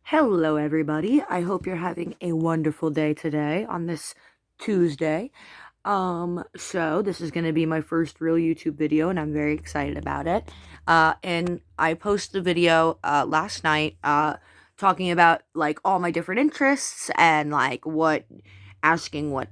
Hello, everybody. I hope you're having a wonderful day today on this Tuesday. So this is going to be my first real YouTube video, and I'm very excited about it. And I posted a video last night talking about like all my different interests and like asking what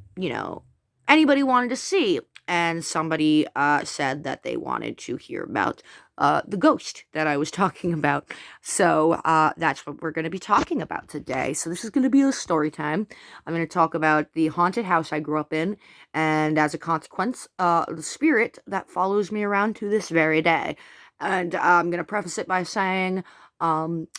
anybody wanted to see. And somebody said that they wanted to hear about the ghost that I was talking about. So that's what we're going to be talking about today. So this is going to be a story time. I'm going to talk about the haunted house I grew up in, and as a consequence, the spirit that follows me around to this very day. And I'm going to preface it by saying, um,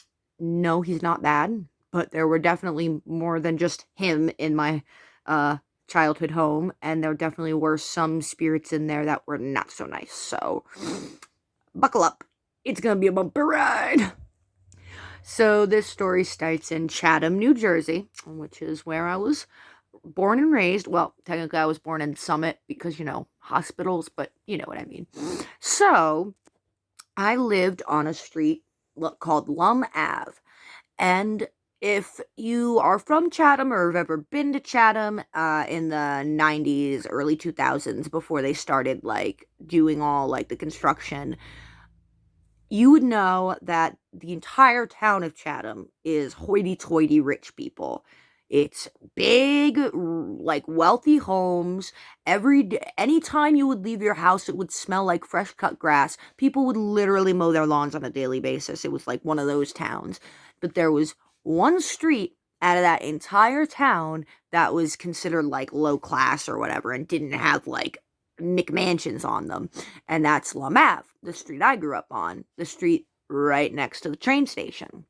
no, he's not bad, but there were definitely more than just him in my uh, childhood home, and there definitely were some spirits in there that were not so nice. So buckle up. It's going to be a bumper ride. So this story starts in Chatham, New Jersey, which is where I was born and raised. Well, technically I was born in Summit because, hospitals, but you know what I mean. So I lived on a street called Lum Ave. And if you are from Chatham or have ever been to Chatham in the 90s, early 2000s, before they started like doing all like the construction, you would know that the entire town of Chatham is hoity-toity rich people. It's big, like wealthy homes. Anytime you would leave your house, it would smell like fresh cut grass. People would literally mow their lawns on a daily basis. It was like one of those towns. But there was one street out of that entire town that was considered like low class or whatever and didn't have like McMansions on them, and that's Lum Ave, the street I grew up on, the street right next to the train station.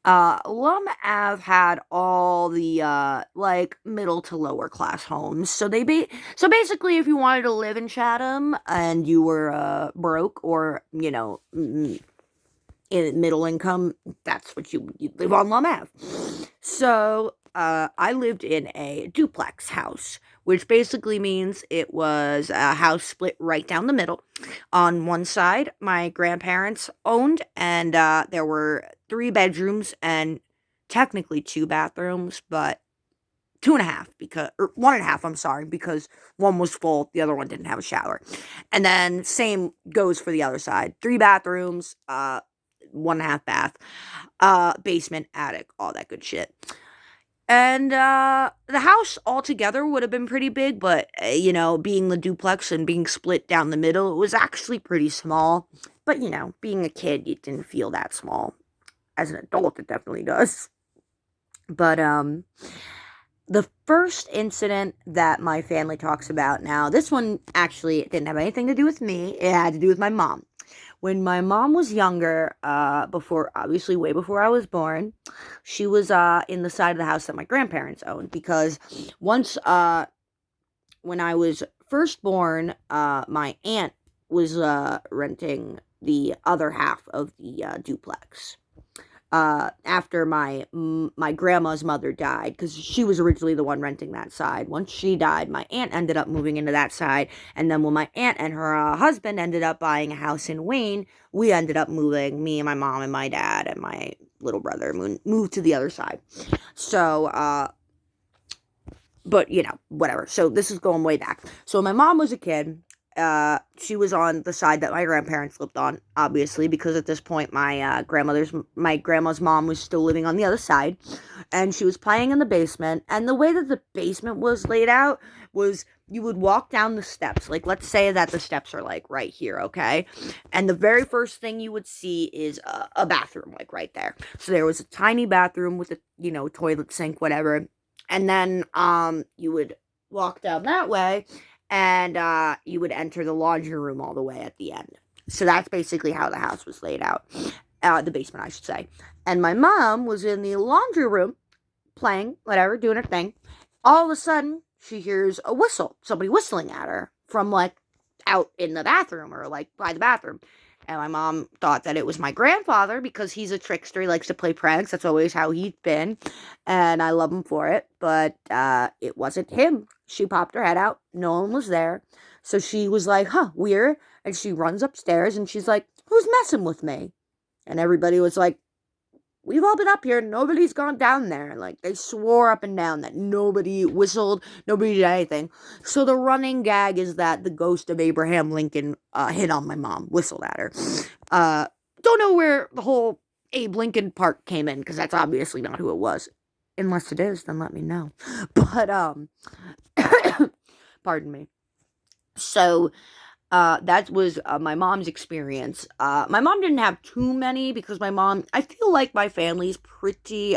Lum Ave had all the like middle to lower class homes. So basically, if you wanted to live in Chatham and you were broke or in middle income, that's what you live on Lum Ave. So I lived in a duplex house, which basically means it was a house split right down the middle. On one side, my grandparents owned, and there were three bedrooms and technically two bathrooms, but two and a half or one and a half, I'm sorry, because one was full, the other one didn't have a shower. And then same goes for the other side. Three bathrooms, one and a half bath, basement, attic, all that good shit. And the house altogether would have been pretty big, but being the duplex and being split down the middle, it was actually pretty small. But being a kid, it didn't feel that small. As an adult, it definitely does. But the first incident that my family talks about now, this one actually didn't have anything to do with me. It had to do with my mom. When my mom was younger, obviously way before I was born, she was in the side of the house that my grandparents owned, because once when I was first born, my aunt was renting the other half of the duplex. After my grandma's mother died, because she was originally the one renting that side. Once she died, my aunt ended up moving into that side, and then when my aunt and her husband ended up buying a house in Wayne, we ended up moving. Me and my mom and my dad and my little brother moved to the other side. So but whatever. So this is going way back. So when my mom was a kid, she was on the side that my grandparents lived on, obviously, because at this point my grandma's mom was still living on the other side, and she was playing in the basement. And the way that the basement was laid out was you would walk down the steps. Like, let's say that the steps are like right here, okay? And the very first thing you would see is a bathroom, like right there. So there was a tiny bathroom with a toilet, sink, whatever. And then you would walk down that way, and you would enter the laundry room all the way at the end. So that's basically how the house was laid out. The basement, I should say. And my mom was in the laundry room, playing, whatever, doing her thing. All of a sudden, she hears a whistle, somebody whistling at her from, like, out in the bathroom or, like, by the bathroom. And my mom thought that it was my grandfather, because he's a trickster. He likes to play pranks. That's always how he's been. And I love him for it. But it wasn't him. She popped her head out. No one was there. So she was like, huh, weird. And she runs upstairs and she's like, who's messing with me? And everybody was like, we've all been up here. Nobody's gone down there. Like, they swore up and down that nobody whistled, nobody did anything. So the running gag is that the ghost of Abraham Lincoln hit on my mom, whistled at her. Don't know where the whole Abe Lincoln part came in, because that's obviously not who it was. Unless it is, then let me know. But, pardon me. So, that was my mom's experience. My mom didn't have too many, because I feel like my family's pretty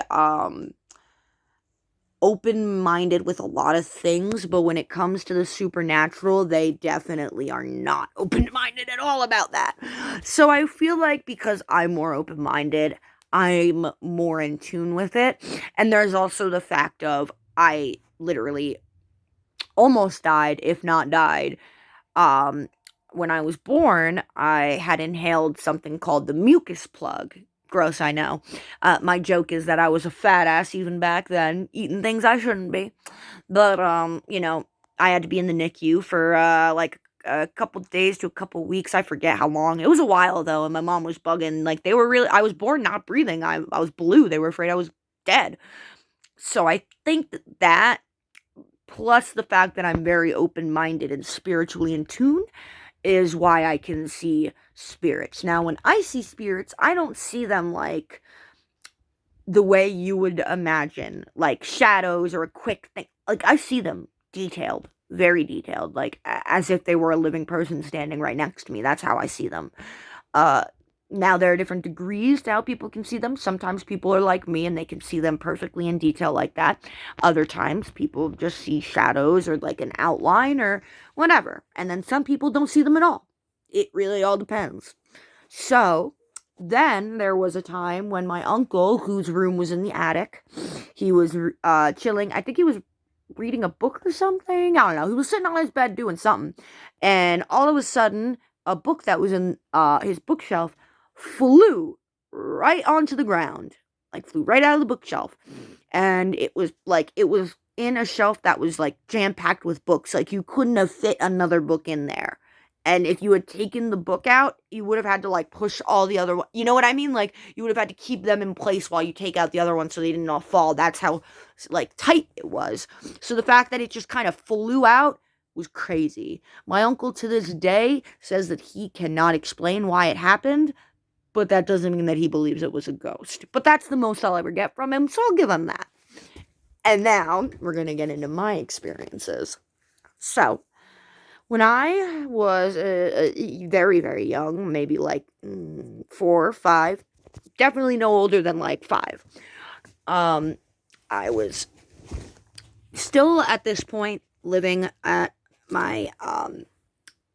open-minded with a lot of things, but when it comes to the supernatural, they definitely are not open-minded at all about that. So I feel like because I'm more open-minded, I'm more in tune with it. And there's also the fact of I literally almost died, if not died. Um, when I was born, I had inhaled something called the mucus plug. Gross, I know. My joke is that I was a fat ass even back then, eating things I shouldn't be. But, I had to be in the NICU for, like, a couple days to a couple weeks. I forget how long. It was a while, though, and my mom was bugging. Like, I was born not breathing. I was blue. They were afraid I was dead. So I think that plus the fact that I'm very open-minded and spiritually in tune, is why I can see spirits. Now, when I see spirits, I don't see them like the way you would imagine, like shadows or a quick thing. Like, I see them detailed, very detailed, like as if they were a living person standing right next to me. That's how I see them. Uh, Now, there are different degrees to how people can see them. Sometimes people are like me and they can see them perfectly in detail like that. Other times, people just see shadows or like an outline or whatever. And then some people don't see them at all. It really all depends. So, then there was a time when my uncle, whose room was in the attic, he was chilling. I think he was reading a book or something. I don't know. He was sitting on his bed doing something. And all of a sudden, a book that was in his bookshelf flew right onto the ground. Like, flew right out of the bookshelf. And it was in a shelf that was like jam packed with books. Like, you couldn't have fit another book in there. And if you had taken the book out, you would have had to like push all the other you know what I mean? Like, you would have had to keep them in place while you take out the other ones so they didn't all fall. That's how like tight it was. So the fact that it just kind of flew out was crazy. My uncle to this day says that he cannot explain why it happened, but that doesn't mean that he believes it was a ghost. But that's the most I'll ever get from him, so I'll give him that. And now we're going to get into my experiences. So, when I was very, very young, maybe like 4 or 5, definitely no older than like 5, I was still at this point living at my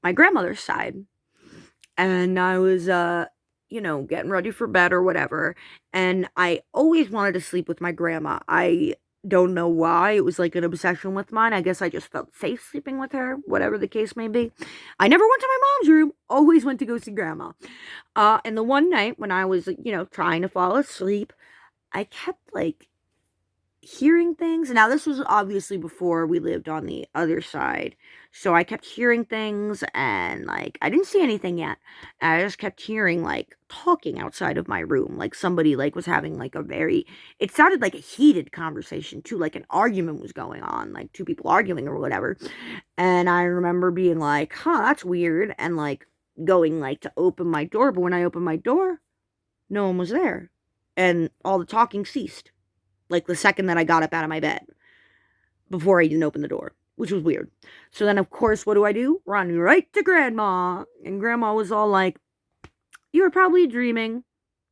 my grandmother's side, and I was getting ready for bed or whatever, and I always wanted to sleep with my grandma. I don't know why. It was like an obsession with mine. I guess I just felt safe sleeping with her, whatever the case may be. I never went to my mom's room, always went to go see grandma. And the one night when I was, trying to fall asleep, I kept like hearing things. Now, this was obviously before we lived on the other side. So I kept hearing things and like I didn't see anything yet. And I just kept hearing like talking outside of my room. Like somebody like was having like it sounded like a heated conversation too, like an argument was going on, like two people arguing or whatever. And I remember being like, huh, that's weird, and like going like to open my door, but when I opened my door, no one was there. And all the talking ceased. Like the second that I got up out of my bed, before I even opened the door, which was weird. So then, of course, what do? Run right to Grandma. And Grandma was all like, you were probably dreaming.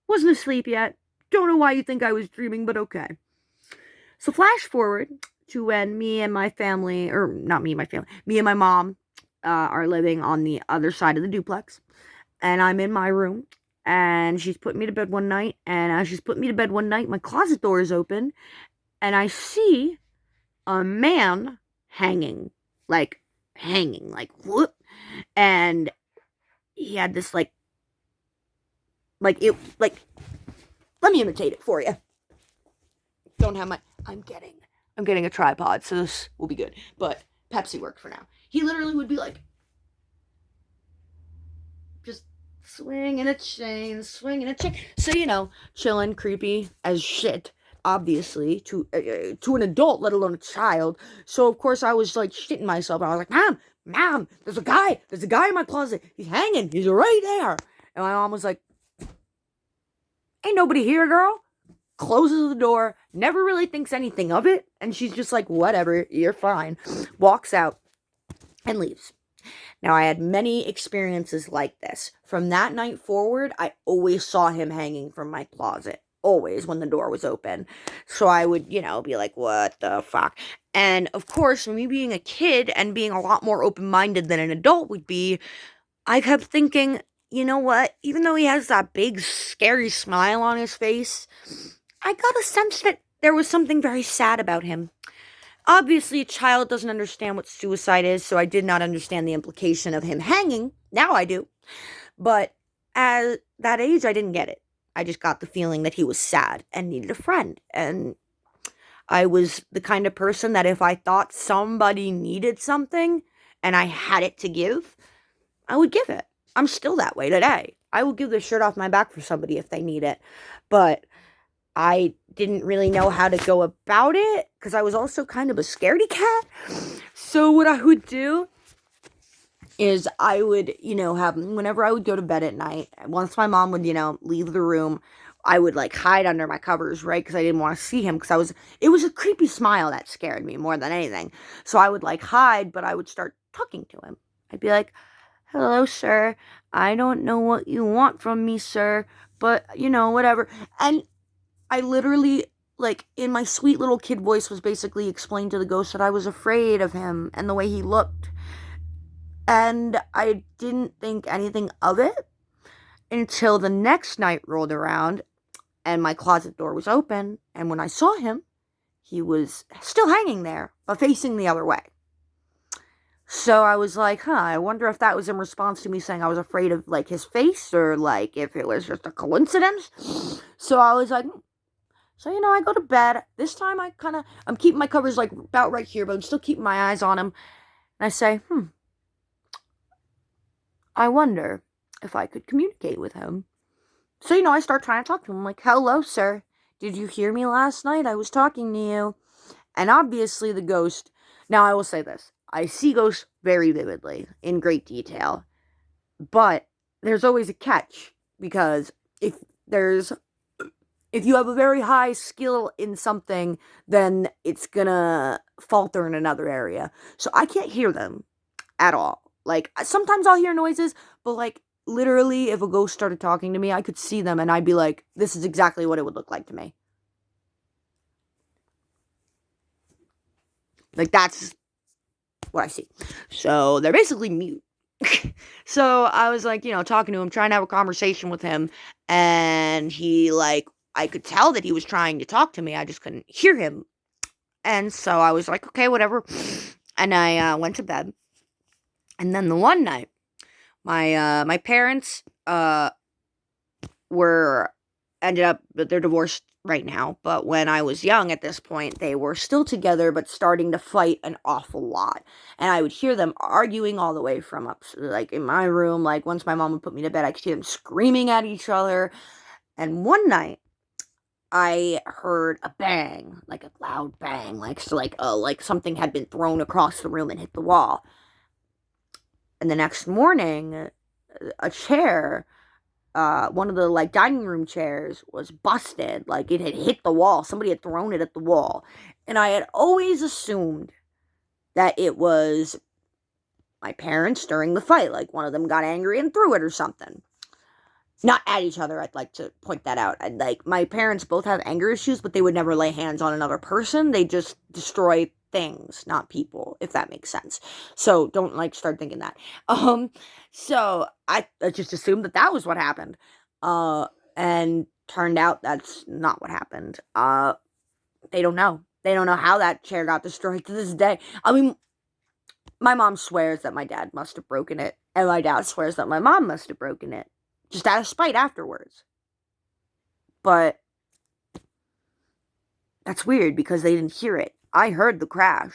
Wasn't asleep yet. Don't know why you think I was dreaming, but okay. So flash forward to when me and my family, or not me and my family, me and my mom are living on the other side of the duplex. And I'm in my room. And she's putting me to bed one night. And as she's putting me to bed one night, my closet door is open. And I see a man hanging. Like, whoop. And he had this, let me imitate it for you. Don't have I'm getting a tripod, so this will be good. But Pepsi worked for now. He literally would be like, just Swinging a chain, swinging a chain. So, chilling, creepy as shit, obviously, to an adult, let alone a child. So, of course, I was, like, shitting myself. I was like, Mom, there's a guy in my closet. He's hanging. He's right there. And my mom was like, ain't nobody here, girl. Closes the door, never really thinks anything of it, and she's just like, whatever, you're fine. Walks out and leaves. Now, I had many experiences like this. From that night forward, I always saw him hanging from my closet. Always when the door was open. So I would, be like, what the fuck? And of course, me being a kid and being a lot more open-minded than an adult would be, I kept thinking, you know what? Even though he has that big, scary smile on his face, I got a sense that there was something very sad about him. Obviously, a child doesn't understand what suicide is, so I did not understand the implication of him hanging. Now I do. But at that age, I didn't get it. I just got the feeling that he was sad and needed a friend. And I was the kind of person that if I thought somebody needed something and I had it to give, I would give it. I'm still that way today. I will give the shirt off my back for somebody if they need it. But I didn't really know how to go about it because I was also kind of a scaredy cat. So what I would do is I would, have, whenever I would go to bed at night, once my mom would, leave the room, I would like hide under my covers, right? Because I didn't want to see him because it was a creepy smile that scared me more than anything. So I would like hide, but I would start talking to him. I'd be like, hello, sir. I don't know what you want from me, sir, but, whatever. And I literally, like, in my sweet little kid voice was basically explained to the ghost that I was afraid of him and the way he looked. And I didn't think anything of it until the next night rolled around and my closet door was open. And when I saw him, he was still hanging there, but facing the other way. So I was like, I wonder if that was in response to me saying I was afraid of, like, his face or, like, if it was just a coincidence. So I was like, so, I go to bed. This time I'm keeping my covers, like, about right here, but I'm still keeping my eyes on him. And I say, I wonder if I could communicate with him. So, I start trying to talk to him. I'm like, hello, sir. Did you hear me last night? I was talking to you. And obviously the ghost, now I will say this. I see ghosts very vividly, in great detail. But there's always a catch. Because if you have a very high skill in something, then it's gonna falter in another area. So I can't hear them at all. Like, sometimes I'll hear noises, but, like, literally, if a ghost started talking to me, I could see them, and I'd be like, this is exactly what it would look like to me. Like, that's what I see. So, they're basically mute. So, I was, like, talking to him, trying to have a conversation with him, and he, like, I could tell that he was trying to talk to me, I just couldn't hear him. And so, I was like, okay, whatever. And I went to bed. And then the one night, my parents ended up, they're divorced right now, but when I was young at this point, they were still together, but starting to fight an awful lot. And I would hear them arguing all the way from up, like, in my room. Like, once my mom would put me to bed, I could hear them screaming at each other. And one night, I heard a bang, like a loud bang, like something had been thrown across the room and hit the wall. And the next morning, a chair, one of the, like, dining room chairs was busted. Like, it had hit the wall. Somebody had thrown it at the wall. And I had always assumed that it was my parents during the fight. Like, one of them got angry and threw it or something. Not at each other, I'd like to point that out. Like, my parents both have anger issues, but they would never lay hands on another person. They just destroy things, not people, if that makes sense. So don't, like, start thinking that. So I just assumed that was what happened. And turned out that's not what happened. They don't know. They don't know how that chair got destroyed to this day. I mean, my mom swears that my dad must have broken it, and my dad swears that my mom must have broken it. Just out of spite afterwards. But that's weird because they didn't hear it. I heard the crash.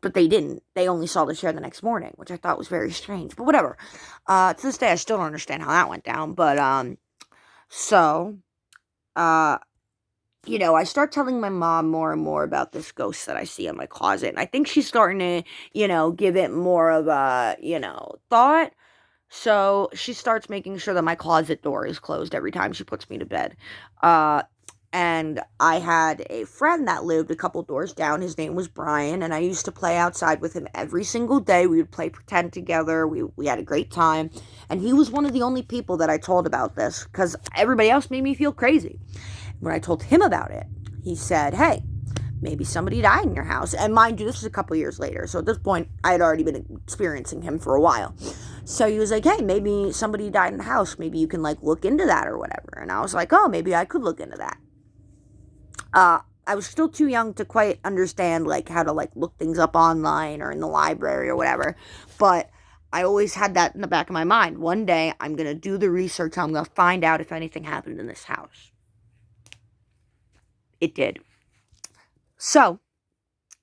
but they didn't. They only saw the chair the next morning, which I thought was very strange. But whatever. To this day, I still don't understand how that went down. But so uh, I start telling my mom more and more about this ghost that I see in my closet, and I think she's starting to, give it more of a, thought. So she starts making sure that my closet door is closed every time she puts me to bed. Uh, and I had a friend that lived a couple doors down. His name was Brian, and I used to play outside with him every single day. We would play pretend together. We had a great time. And he was one of the only people that I told about this, because everybody else made me feel crazy. When I told him about it, he said, hey, maybe somebody died in your house. And mind you, this was a couple years later. So at this point, I had already been experiencing him for a while. So he was like, hey, maybe somebody died in the house. Maybe you can, look into that or whatever. And I was like, oh, maybe I could look into that. I was still too young to quite understand, how to, look things up online or in the library or whatever. But I always had that in the back of my mind. One day, I'm going to do the research. I'm going to find out if anything happened in this house. It did. So,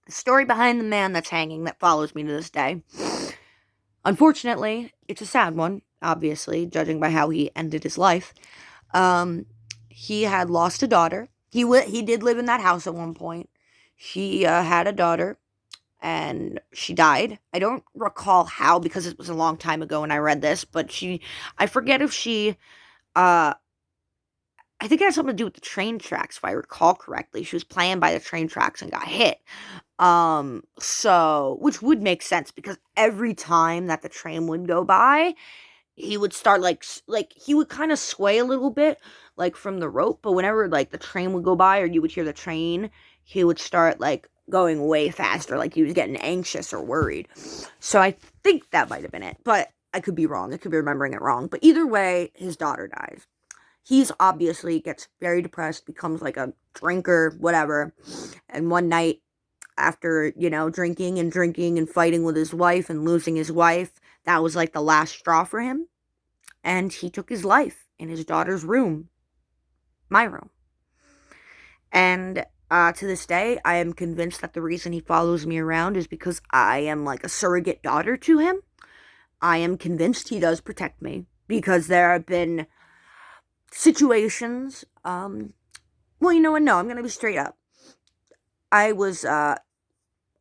the story behind the man that's hanging that follows me to this day. Unfortunately, it's a sad one, obviously, judging by how he ended his life. He had lost a daughter. He did live in that house at one point. He had a daughter, and she died. I don't recall how, because it was a long time ago when I read this, but I forget if she, I think it had something to do with the train tracks, if I recall correctly. She was playing by the train tracks and got hit. So, which would make sense, because every time that the train would go by, he would start, he would kind of sway a little bit, from the rope, but whenever, the train would go by, or you would hear the train, he would start, going way faster, he was getting anxious or worried. So I think that might have been it, but I could be wrong. I could be remembering it wrong. But either way, his daughter dies. He's obviously gets very depressed, becomes, a drinker, whatever, and one night, after, drinking and fighting with his wife and losing his wife, that was, the last straw for him, and he took his life in his daughter's room. My room. And to this day, I am convinced that the reason he follows me around is because I am a surrogate daughter to him. I am convinced he does protect me, because there have been situations, well, you know what, no, I'm going to be straight up. I was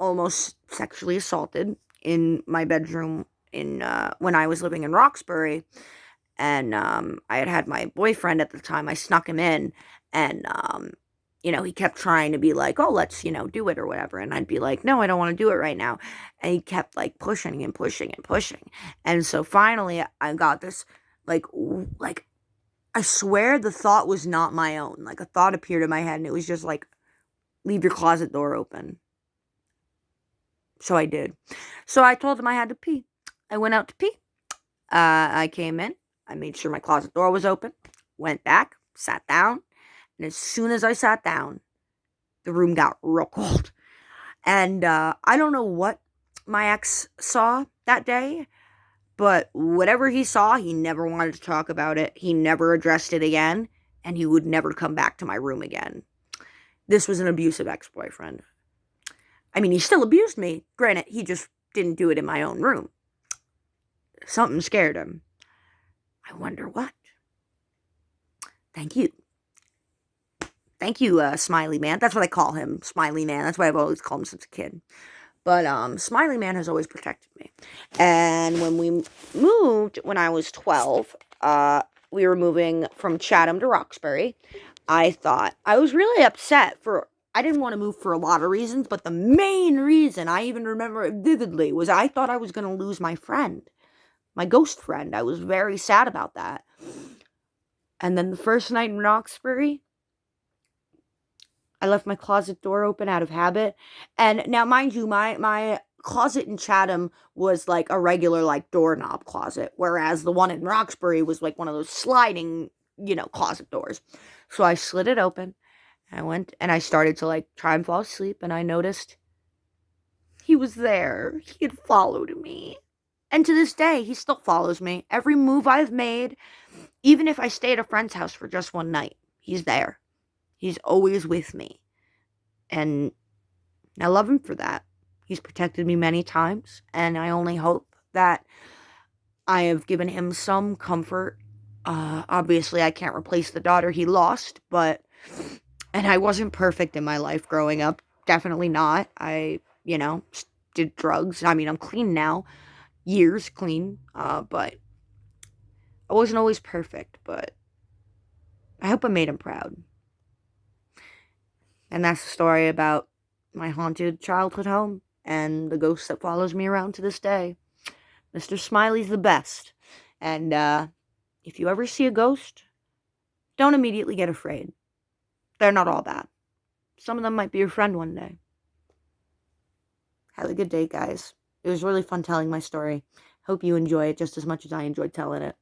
almost sexually assaulted in my bedroom when I was living in Roxbury. And I had my boyfriend at the time. I snuck him in, and he kept trying to be like, oh, let's, do it or whatever. And I'd be like, no, I don't want to do it right now. And he kept pushing and pushing and pushing. And so finally I got this, I swear the thought was not my own. A thought appeared in my head, and it was just leave your closet door open. So I did. So I told him I had to pee. I went out to pee. I came in. I made sure my closet door was open. Went back. Sat down. And as soon as I sat down, the room got real cold. And I don't know what my ex saw that day, but whatever he saw, he never wanted to talk about it. He never addressed it again, and he would never come back to my room again. This was an abusive ex-boyfriend. I mean, he still abused me. Granted, he just didn't do it in my own room. Something scared him. I wonder what. Thank you. Thank you, Smiley Man. That's what I call him, Smiley Man. That's what I've always called him since a kid. But Smiley Man has always protected me. And when we moved, when I was 12, we were moving from Chatham to Roxbury. I was really upset I didn't want to move for a lot of reasons, but the main reason, I even remember it vividly, was I thought I was going to lose my friend. My ghost friend. I was very sad about that. And then the first night in Roxbury, I left my closet door open out of habit. And now, mind you, my closet in Chatham was a regular doorknob closet, whereas the one in Roxbury was one of those sliding, closet doors. So I slid it open. I went and I started to try and fall asleep, and I noticed he was there. He had followed me. And to this day, he still follows me. Every move I've made, even if I stay at a friend's house for just one night, he's there. He's always with me. And I love him for that. He's protected me many times, and I only hope that I have given him some comfort. Obviously, I can't replace the daughter he lost, but. And I wasn't perfect in my life growing up. Definitely not. I, did drugs. I mean, I'm clean now. Years clean. But I wasn't always perfect, but I hope I made him proud. And that's the story about my haunted childhood home and the ghost that follows me around to this day. Mr. Smiley's the best. And if you ever see a ghost, don't immediately get afraid. They're not all bad. Some of them might be your friend one day. Have a good day, guys. It was really fun telling my story. Hope you enjoy it just as much as I enjoyed telling it.